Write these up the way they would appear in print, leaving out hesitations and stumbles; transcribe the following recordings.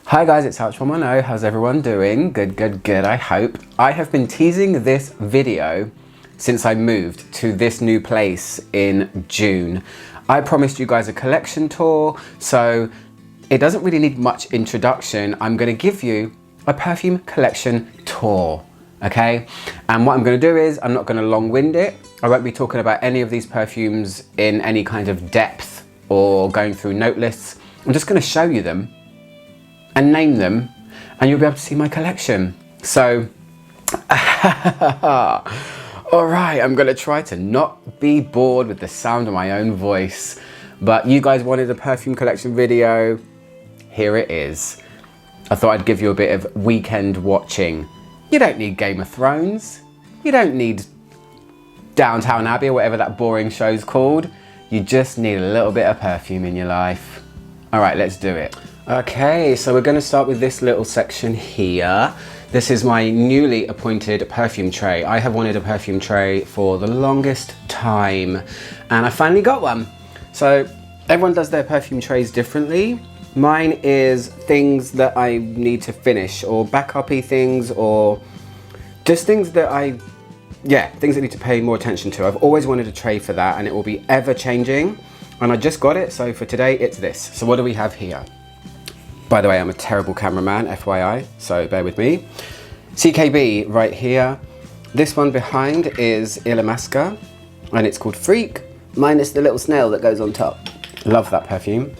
Hi guys, it's ALCHEMY. How's everyone doing? Good, I hope. I have been teasing this video since I moved to this new place in June. I promised you guys a collection tour, so it doesn't really need much introduction. I'm gonna give you a perfume collection tour, okay? And what I'm gonna do is, I'm not gonna long-wind it. I won't be talking about any of these perfumes in any kind of depth or going through note lists. I'm just gonna show you them and name them, and you'll be able to see my collection. So, all right, I'm gonna try to not be bored with the sound of my own voice, but you guys wanted a perfume collection video. Here it is. I thought I'd give you a bit of weekend watching. You don't need Game of Thrones. You don't need Downtown Abbey or whatever that boring show's called. You just need a little bit of perfume in your life. All right, let's do it. Okay, so we're going to start with this little section here. This is my newly appointed perfume tray. I have wanted a perfume tray for the longest time, and I finally got one. So everyone does their perfume trays differently. Mine is things that I need to finish, or backup-y things, or just things that things that need to pay more attention to. I've always wanted a tray for that, and it will be ever changing. And I just got it, so for today it's this. So what do we have here? By the way, I'm a terrible cameraman, FYI, so bear with me. CKB right here. This one behind is Ilamasca, and it's called Freak, minus the little snail that goes on top. Love that perfume.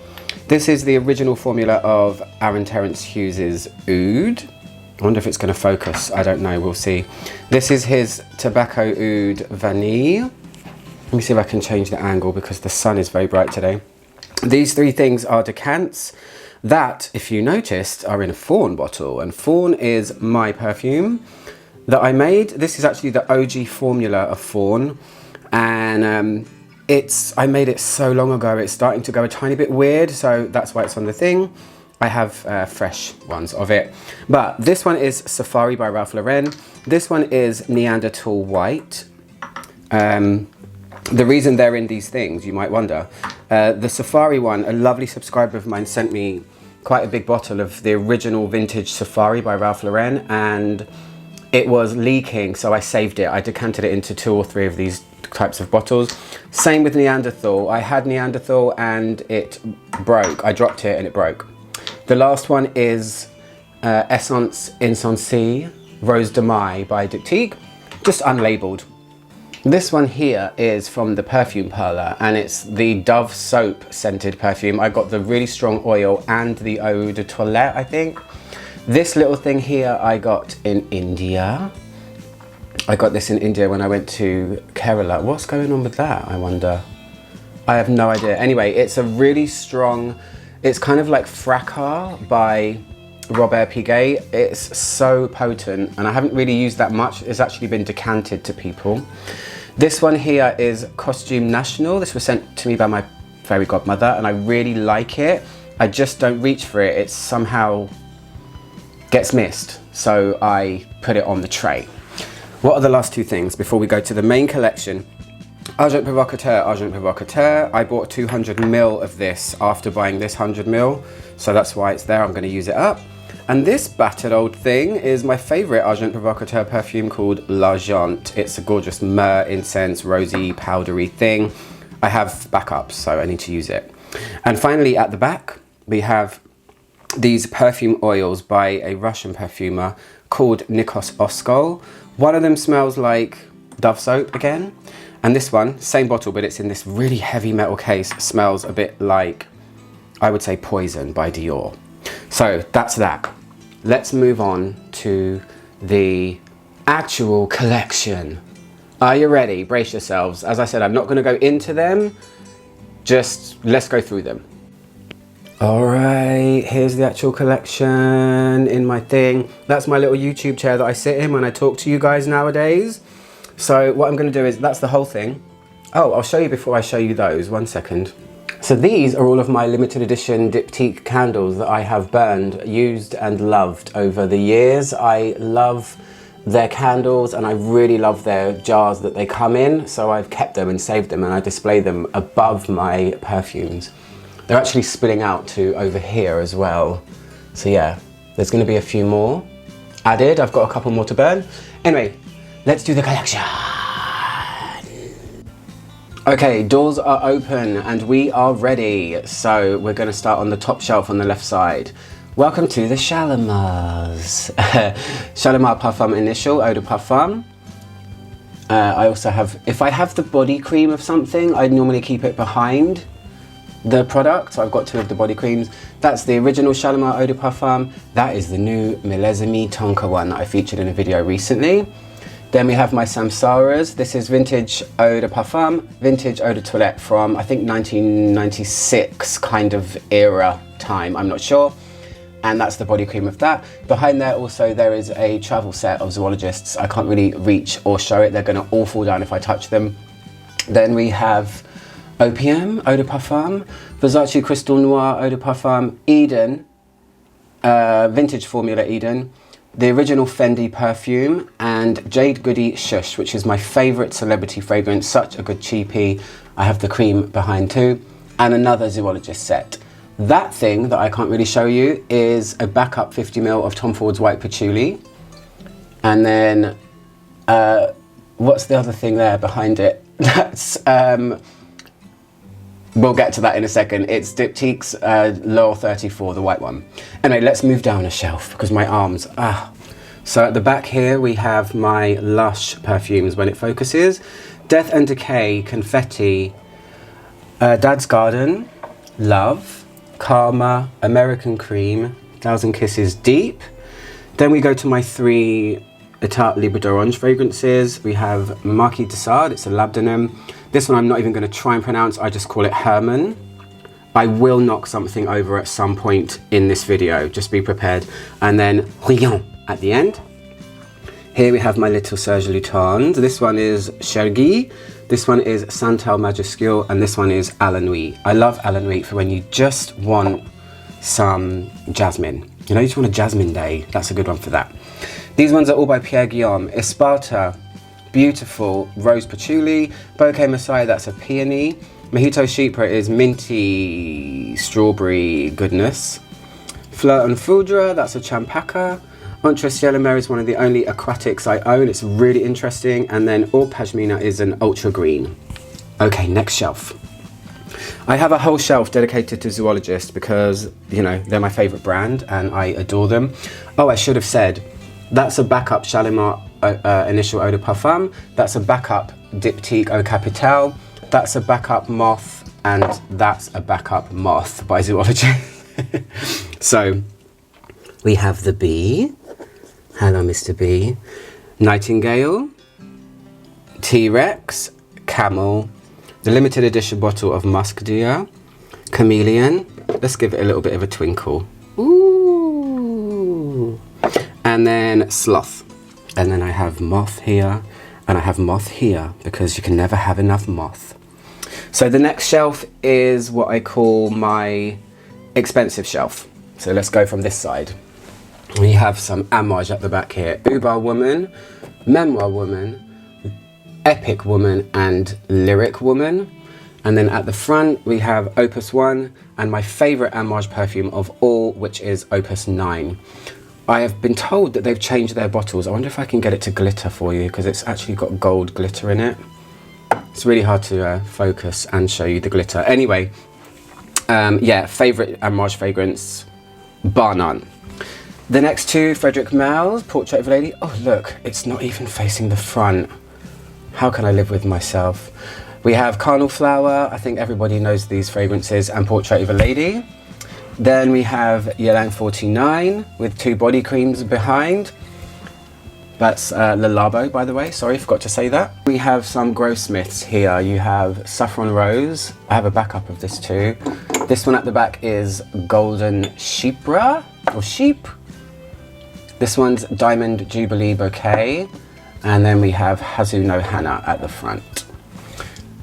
This is the original formula of Aaron Terence Hughes's Oud. I wonder if it's going to focus, I don't know, we'll see. This is his Tobacco Oud Vanille. Let me see if I can change the angle because the sun is very bright today. These three things are decants that, if you noticed, are in a Fawn bottle, and Fawn is my perfume that I made. This is actually the OG formula of Fawn, and I made it so long ago, it's starting to go a tiny bit weird, so that's why it's on the thing. I have fresh ones of it, but this one is Safari by Ralph Lauren. This one is Neanderthal White. The reason they're in these things, you might wonder. The Safari one, a lovely subscriber of mine sent me quite a big bottle of the original vintage Safari by Ralph Lauren, and it was leaking, so I saved it. I decanted it into 2 or 3 of these types of bottles. Same with Neanderthal. I had Neanderthal and it broke. I dropped it and it broke. The last one is Essence Insensée Rose de Mai by Diptyque, just unlabeled. This one here is from the Perfume Parlor, and it's the Dove soap scented perfume. I got the really strong oil and the eau de toilette, I think. This little thing here I got in India. I got this in India when I went to Kerala. What's going on with that, I wonder? I have no idea. Anyway, it's a really strong, it's kind of like Fracas by Robert Piguet. It's so potent, and I haven't really used that much. It's actually been decanted to people. This one here is Costume National. This was sent to me by my fairy godmother, and I really like it. I just don't reach for it. It somehow gets missed, so I put it on the tray. What are the last 2 things before we go to the main collection? Agent Provocateur. I bought 200ml of this after buying this 100ml, so that's why it's there. I'm going to use it up. And this battered old thing is my favorite Agent Provocateur perfume called L'Argent. It's a gorgeous myrrh, incense, rosy, powdery thing. I have backups, so I need to use it. And finally, at the back, we have these perfume oils by a Russian perfumer called Nikos Oskol. One of them smells like Dove soap again. And this one, same bottle, but it's in this really heavy metal case, smells a bit like, I would say, Poison by Dior. So that's that. Let's move on to the actual collection. Are you ready? Brace yourselves. As I said, I'm not going to go into them. Just let's go through them. All right, here's the actual collection in my thing. That's my little YouTube chair that I sit in when I talk to you guys nowadays. So what I'm going to do is, that's the whole thing. Oh, I'll show you before I show you those. 1 second. So these are all of my limited edition Diptyque candles that I have burned, used and loved over the years. I love their candles, and I really love their jars that they come in, so I've kept them and saved them, and I display them above my perfumes. They're actually spilling out to over here as well. So yeah, there's going to be a few more added. I've got a couple more to burn. Anyway, let's do the collection. Okay, doors are open and we are ready. So we're going to start on the top shelf on the left side. Welcome to the Shalimars. Shalimar Parfum Initial Eau de Parfum. I also have, if I have the body cream of something, I normally keep it behind the product. So I've got two of the body creams. That's the original Shalimar Eau de Parfum. That is the new Millésime Tonka one that I featured in a video recently. Then we have my Samsaras. This is Vintage Eau de Parfum, Vintage Eau de Toilette from, I think, 1996 kind of era time, I'm not sure. And that's the body cream of that. Behind there also there is a travel set of Zoologists. I can't really reach or show it. They're gonna all fall down if I touch them. Then we have Opium Eau de Parfum, Versace Crystal Noir Eau de Parfum, Eden, Vintage Formula Eden, the original Fendi Perfume, and Jade Goody Shush, which is my favourite celebrity fragrance, such a good cheapie. I have the cream behind too, and another Zoologist set. That thing that I can't really show you is a backup 50ml of Tom Ford's White Patchouli. And then, what's the other thing there behind it? That's, we'll get to that in a second. It's Diptyque's L'Or 34, the white one. Anyway, let's move down a shelf because my arms, So at the back here, we have my Lush perfumes when it focuses. Death and Decay, Confetti, Dad's Garden, Love, Karma, American Cream, Thousand Kisses Deep. Then we go to my three Etat Libre d'Orange fragrances. We have Marquis de Sade, it's a Labdanum. This one I'm not even going to try and pronounce, I just call it Herman. I will knock something over at some point in this video, just be prepared. And then Rion at the end. Here we have my little Serge Lutens. This one is Chergui, this one is Santal Majuscule, and this one is A la Nuit. I love A la Nuit for when you just want some jasmine. You know, you just want a jasmine day. That's a good one for that. These ones are all by Pierre Guillaume. Esparta, beautiful Rose Patchouli. Bouquet Messiah, that's a peony. Mojito Chypre is minty strawberry goodness. Fleur en Foudre, that's a Champaca. Entre Ciel et Mer is one of the only aquatics I own. It's really interesting. And then Or Pashmina is an ultra green. Okay, next shelf. I have a whole shelf dedicated to Zoologist because, you know, they're my favorite brand and I adore them. Oh, I should have said, that's a backup Shalimar Initial Eau de Parfum. That's a backup Diptyque Eau Capitale. That's a backup Moth, and that's a backup Moth by Zoologist. So we have the bee. Hello, Mr. B. Nightingale, T-Rex, Camel, the limited edition bottle of Musk Deer, Chameleon. Let's give it a little bit of a twinkle. Ooh. And then Sloth. And then I have Moth here, and I have Moth here, because you can never have enough Moth. So the next shelf is what I call my expensive shelf. So let's go from this side. We have some Amouage at the back here. Ubar Woman, Memoir Woman, Epic Woman, and Lyric Woman. And then at the front we have Opus 1 and my favourite Amouage perfume of all, which is Opus 9. I have been told that they've changed their bottles. I wonder if I can get it to glitter for you, because it's actually got gold glitter in it. It's really hard to focus and show you the glitter. Anyway, yeah, favourite Amouage fragrance, bar none. The next two, Frederic Malle's Portrait of a Lady. Oh look, it's not even facing the front. How can I live with myself? We have Carnal Flower, I think everybody knows these fragrances, and Portrait of a Lady. Then we have Ylang 49 with two body creams behind. That's Le Labo, by the way, sorry, forgot to say that. We have some Grossmiths here. You have Saffron Rose. I have a backup of this too. This one at the back is Golden Chypre, or Sheep. This one's Diamond Jubilee Bouquet. And then we have Hazuno Hana at the front.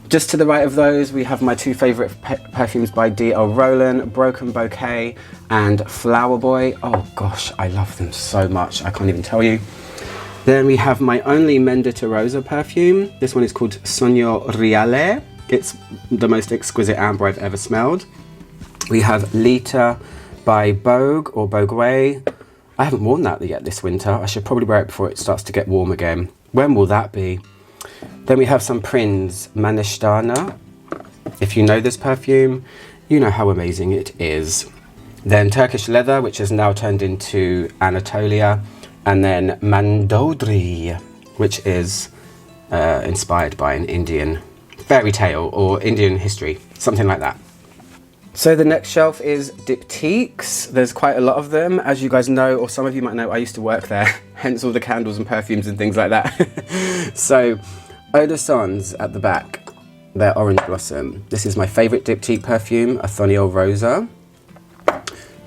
Just to the right of those, we have my two favourite perfumes by D.L. Roland, Broken Bouquet and Flower Boy. Oh gosh, I love them so much, I can't even tell you. Then we have my only Mendita Rosa perfume. This one is called Sogno Reale. It's the most exquisite amber I've ever smelled. We have Lita by Bogue or Bogue. I haven't worn that yet this winter. I should probably wear it before it starts to get warm again. When will that be? Then we have some Prinz Manishtana. If you know this perfume, you know how amazing it is. Then Turkish Leather, which has now turned into Anatolia. And then Mandodri, which is inspired by an Indian fairy tale or Indian history, something like that. So the next shelf is Diptyques. There's quite a lot of them. As you guys know, or some of you might know, I used to work there, hence all the candles and perfumes and things like that. So, Eau de Sons at the back, their Orange Blossom. This is my favourite Diptyque perfume, Athoniel Rosa.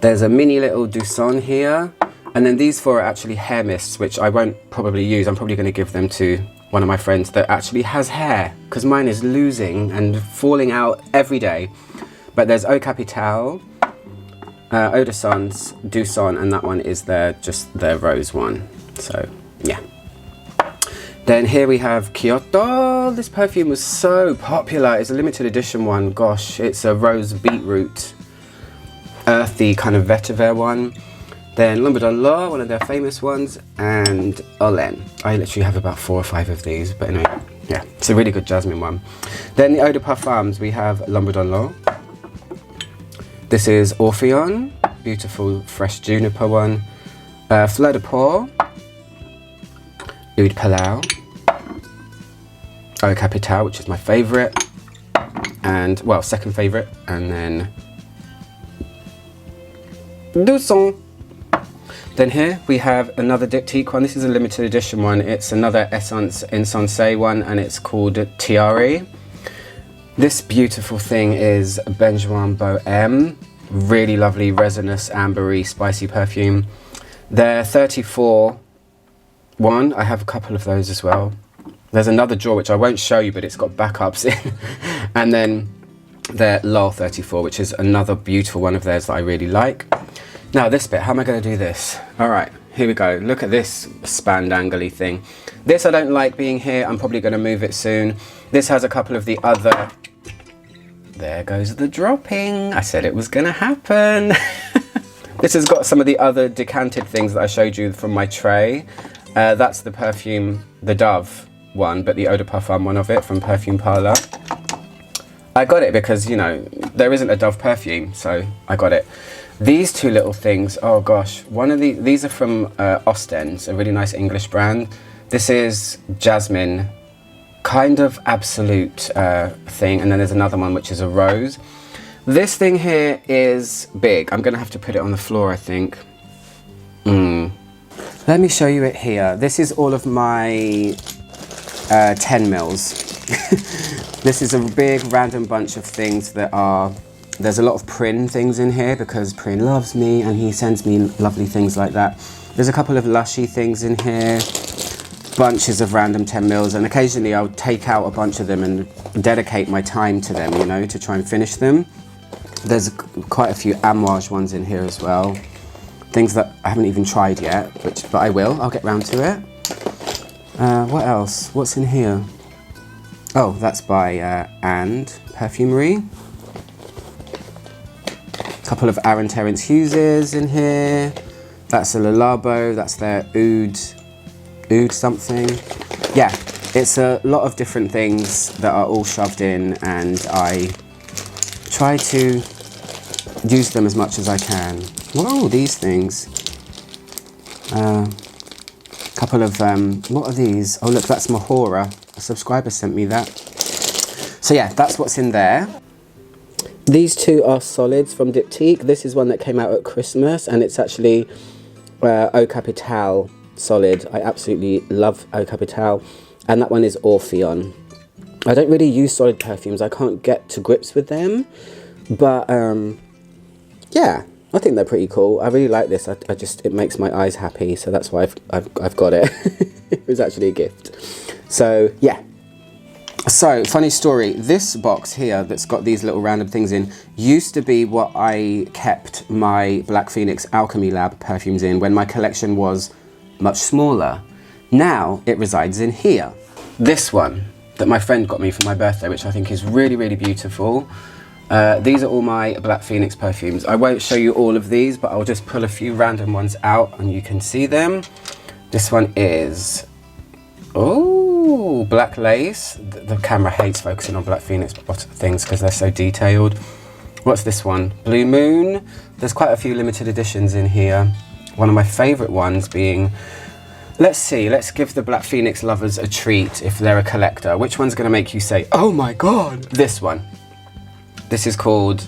There's a mini little Doucin here. And then these four are actually hair mists, which I won't probably use. I'm probably going to give them to one of my friends that actually has hair, because mine is losing and falling out every day. But there's Eau Capitale, Eau de Sons, Doucin, and that one is just their rose one. So, yeah. Then here we have Kyoto. This perfume was so popular. It's a limited edition one. Gosh, it's a rose beetroot, earthy kind of vetiver one. Then Lombardon L'Or, one of their famous ones, and Olen. I literally have about 4 or 5 of these, but anyway, yeah, it's a really good jasmine one. Then the Eau de Parfums, we have Lombardon L'Or. This is Orpheon, beautiful fresh juniper one. Fleur de Peau, Oud Palau, Eau Capitale, which is my favourite, and, well, second favourite, and then Doucin. Then here we have another Diptyque one. This is a limited edition one. It's another Essence Insensé one, and it's called Tiare. This beautiful thing is Benjoin Bohème. Really lovely, resinous, ambery, spicy perfume. Their 34 one, I have a couple of those as well. There's another drawer which I won't show you, but it's got backups in. And then their L'Or 34, which is another beautiful one of theirs that I really like. Now this bit, how am I going to do this? All right, here we go. Look at this spandangly thing. This I don't like being here. I'm probably going to move it soon. This has a couple of the other... There goes the dropping. I said it was going to happen. This has got some of the other decanted things that I showed you from my tray. That's the perfume, the Dove one, but the Eau de Parfum one of it from Perfume Parlor. I got it because, you know, there isn't a Dove perfume, so I got it. These two little things, oh gosh, these are from Ostens, a really nice English brand. This is Jasmine, kind of absolute thing, and then there's another one which is a rose. This thing here is big. I'm gonna have to put it on the floor, I think. Let me show you it here. This is all of my 10 mils. This is a big random bunch of things that are... There's a lot of Prin things in here because Prin loves me and he sends me lovely things like that. There's a couple of Lushy things in here, bunches of random 10 mils, and occasionally I'll take out a bunch of them and dedicate my time to them, you know, to try and finish them. There's quite a few Amouage ones in here as well. Things that I haven't even tried yet, but I will. I'll get round to it. What else? What's in here? Oh, that's by And Perfumery. Couple of Aaron Terence Hughes in here. That's a Le Labo, that's their Oud something. Yeah, it's a lot of different things that are all shoved in, and I try to use them as much as I can. Whoa, these things. Couple of, what are these? Oh look, that's Mahora. A subscriber sent me that. So yeah, that's what's in there. These two are solids from Diptyque. This is one that came out at Christmas, and it's actually Eau Capitale solid. I absolutely love Eau Capitale. And that one is Orpheon. I don't really use solid perfumes. I can't get to grips with them. But, yeah, I think they're pretty cool. I really like this. It makes my eyes happy, so that's why I've got it. It was actually a gift. So, yeah. So, funny story, this box here that's got these little random things in used to be what I kept my Black Phoenix Alchemy Lab perfumes in when my collection was much smaller. Now it resides in here. This one that my friend got me for my birthday, which I think is really, really beautiful. These are all my Black Phoenix perfumes. I won't show you all of these, but I'll just pull a few random ones out and you can see them. This one is, oh, Black Lace. The camera hates focusing on Black Phoenix things because they're so detailed. What's this one? Blue Moon. There's quite a few limited editions in here. One of my favorite ones being, let's see, let's give the Black Phoenix lovers a treat if they're a collector. Which one's gonna make you say, oh my God? This one. This is called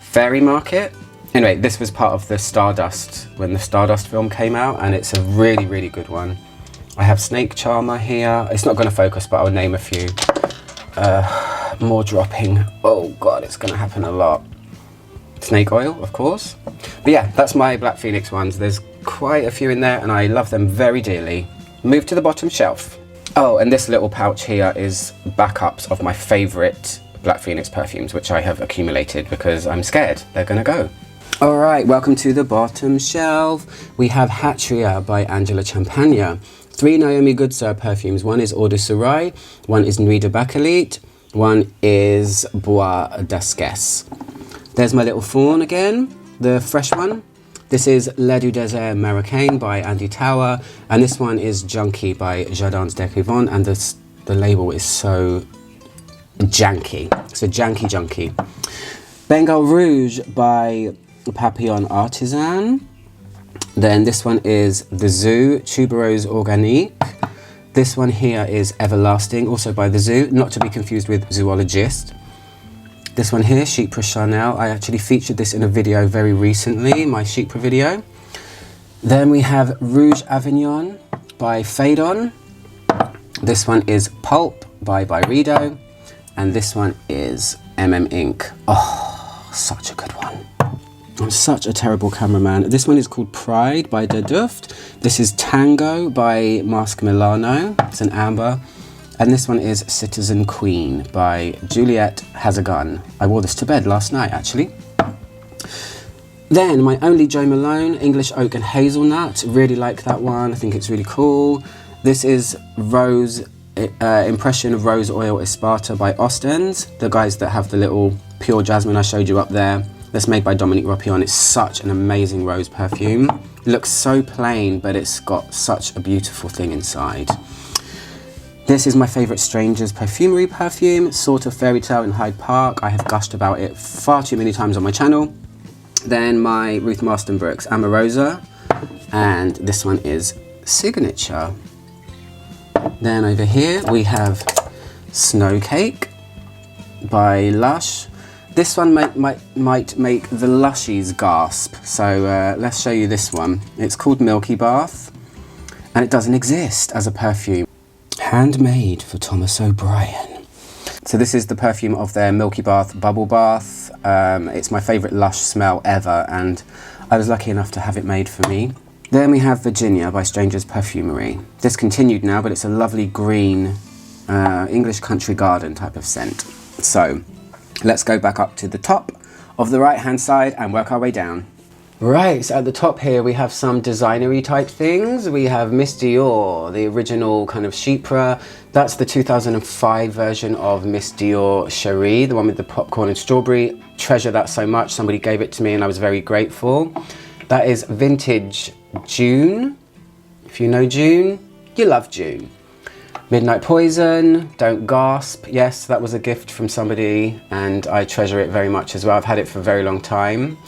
Fairy Market. Anyway, this was part of the Stardust, when the Stardust film came out, and it's a really, really good one. I have Snake Charmer here. It's not gonna focus, but I'll name a few. More dropping. Oh God, it's gonna happen a lot. Snake Oil, of course. But yeah, that's my Black Phoenix ones. There's quite a few in there and I love them very dearly. Move to the bottom shelf. Oh, and this little pouch here is backups of my favorite Black Phoenix perfumes, which I have accumulated because I'm scared they're gonna go. All right, welcome to the bottom shelf. We have Hatria by Angela Champagne. 3 Naomi Goodsir perfumes. One is Eau de Sourail, one is Nuit de Bakelite, one is Bois d'Asquès. There's my little fawn again, the fresh one. This is Le du Désert Marocain by Andy Tower, and this one is Junkie by Jardins d'Écrivain, and the label is so janky. So janky junkie. Bengal Rouge by Papillon Artisan. Then this one is The Zoo Tuberose Organique. This one here is Everlasting, also by The Zoo, not to be confused with Zoologist. This one here, Chypre Chanel. I actually featured this in a video very recently, my Chypre video. Then we have Rouge Avignon by Phaedon. This one is Pulp by Byredo. And this one is Ink. Oh, such a good one. I'm such a terrible cameraman. This one is called Pride by De Duft. This is Tango by Masque Milano. It's an amber. And this one is Citizen Queen by Juliette Has a Gun. I wore this to bed last night, actually. Then my Only Jo Malone, English Oak and Hazelnut. Really like that one. I think it's really cool. This is Rose, Impression of Rose Oil Esparta by Ostens. The guys that have the little pure jasmine I showed you up there. That's made by Dominique Ropion. It's such an amazing rose perfume. It looks so plain, but it's got such a beautiful thing inside. This is my favourite Strangers Perfumery perfume, Sort of Fairy Tale in Hyde Park. I have gushed about it far too many times on my channel. Then my Ruth Marston Brooks Amorosa, and this one is Signature. Then over here we have Snow Cake by Lush. This one might make the Lushies gasp, so let's show you this one. It's called Milky Bath, and it doesn't exist as a perfume. Handmade for Thomas O'Brien. So this is the perfume of their Milky Bath Bubble Bath. It's my favourite Lush smell ever, and I was lucky enough to have it made for me. Then we have Virginia by Strangers Perfumery. Discontinued now, but it's a lovely green English country garden type of scent. So let's go back up to the top of the right hand side and work our way down. Right, so at the top here we have some designery type things. We have Miss Dior, the original kind of Chypre. That's the 2005 version of Miss Dior Cherie, the one with the popcorn and strawberry. Treasure that so much. Somebody gave it to me and I was very grateful. That is Vintage June. If you know June, you love June. Midnight Poison, Don't Gasp. Yes, that was a gift from somebody and I treasure it very much as well. I've had it for a very long time.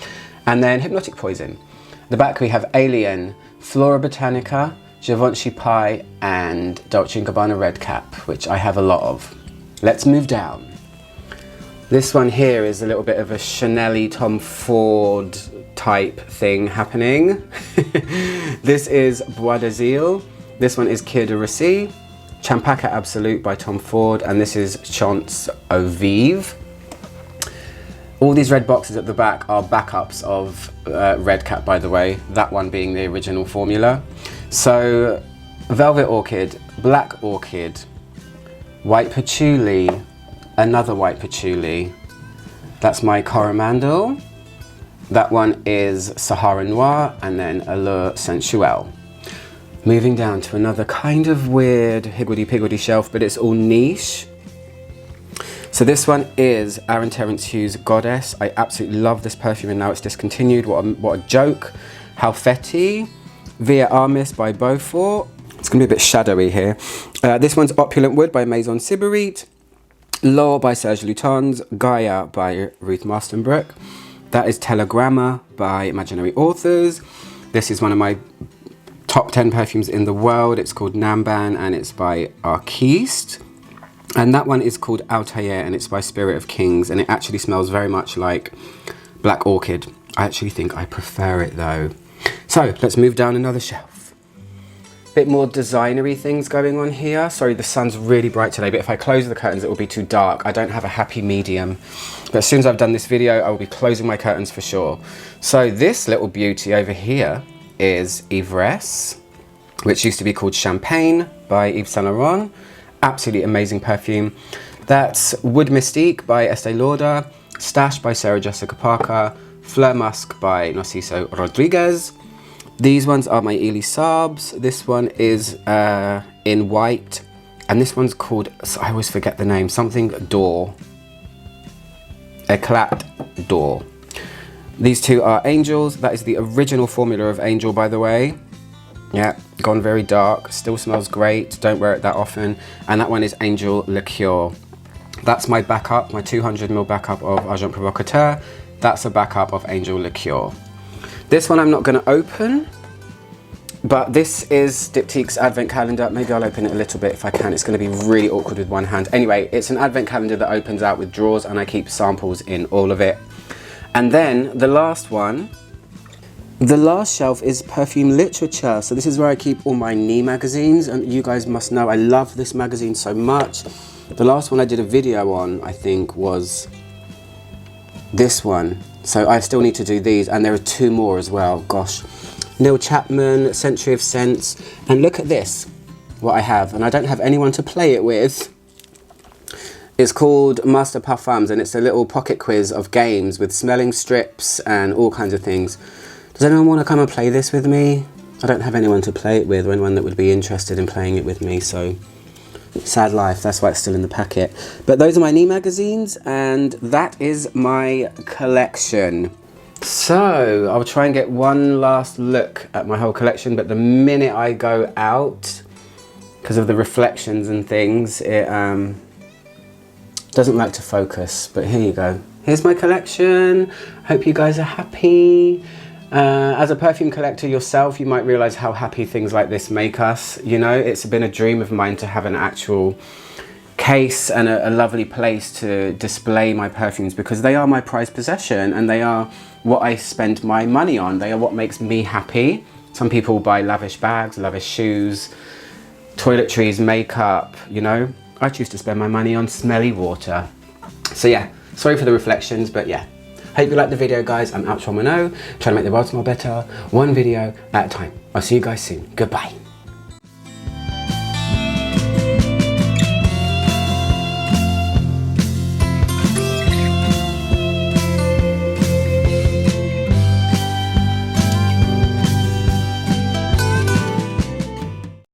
And then Hypnotic Poison. At the back we have Alien, Flora Botanica, Givenchy Pie, and Dolce & Gabbana Red Cap, which I have a lot of. Let's move down. This one here is a little bit of a Chanel-y Tom Ford type thing happening. This is Bois d'Azil. This one is Kir de Russie, Champaca Absolute by Tom Ford, and this is Chance Au Vive. All these red boxes at the back are backups of Red Cap, by the way, that one being the original formula. So, Velvet Orchid, Black Orchid, White Patchouli, another White Patchouli. That's my Coromandel. That one is Sahara Noir, and then Allure Sensuelle. Moving down to another kind of weird higgledy-piggledy shelf, but it's all niche. So this one is Aaron Terence Hughes Goddess. I absolutely love this perfume and now it's discontinued. What a joke. Halfeti, Via Armis by Beaufort. It's gonna be a bit shadowy here. This one's Opulent Wood by Maison Sybarite. Law by Serge Lutens. Gaia by Ruth Mastenbrook. That is Telegramma by Imaginary Authors. This is one of my top 10 perfumes in the world. It's called Namban and it's by Arquiste. And that one is called Altair and it's by Spirit of Kings, and it actually smells very much like Black Orchid. I actually think I prefer it though. So let's move down another shelf. Bit more designery things going on here. Sorry, the sun's really bright today, but if I close the curtains it will be too dark. I don't have a happy medium. But as soon as I've done this video, I will be closing my curtains for sure. So this little beauty over here is Ivresse, which used to be called Champagne by Yves Saint Laurent. Absolutely amazing perfume. That's Wood Mystique by Estee Lauder, Stash by Sarah Jessica Parker, Fleur Musk by Narciso Rodriguez. These ones are my Elie Sabs. This one is in white, and this one's called, I always forget the name, something d'Or. Eclat d'Or. These two are Angels. That is the original formula of Angel, by the way. Yeah, gone very dark, still smells great, don't wear it that often. And that one is Angel Liqueur. That's my backup, my 200ml backup of Agent Provocateur. That's a backup of Angel Liqueur. This one I'm not going to open, but this is Diptyque's advent calendar. Maybe I'll open it a little bit if I can. It's going to be really awkward with one hand. Anyway, it's an advent calendar that opens out with drawers and I keep samples in all of it. And then the last one, the last shelf is perfume literature. So this is where I keep all my knee magazines, and you guys must know I love this magazine so much. The last one I did a video on, I think, was this one. So I still need to do these, and there are two more as well. Gosh. Neil Chapman, Century of Scents, and look at this, what I have, and I don't have anyone to play it with. It's called Master Parfums, and it's a little pocket quiz of games with smelling strips and all kinds of things. Does anyone want to come and play this with me? I don't have anyone to play it with, or anyone that would be interested in playing it with me, so sad life, that's why it's still in the packet. But those are my knee magazines, and that is my collection. So I'll try and get one last look at my whole collection, but the minute I go out, because of the reflections and things, it doesn't like to focus. But here you go. Here's my collection. Hope you guys are happy. As a perfume collector yourself, you might realize how happy things like this make us. You know, it's been a dream of mine to have an actual case and a lovely place to display my perfumes, because they are my prized possession and they are what I spend my money on. They are what makes me happy. Some people buy lavish bags, lavish shoes, toiletries, makeup, you know. I choose to spend my money on smelly water. So yeah, sorry for the reflections, but yeah. Hope you liked the video, guys. I'm Ouch Romano, trying to make the world smell better, one video at a time. I'll see you guys soon. Goodbye.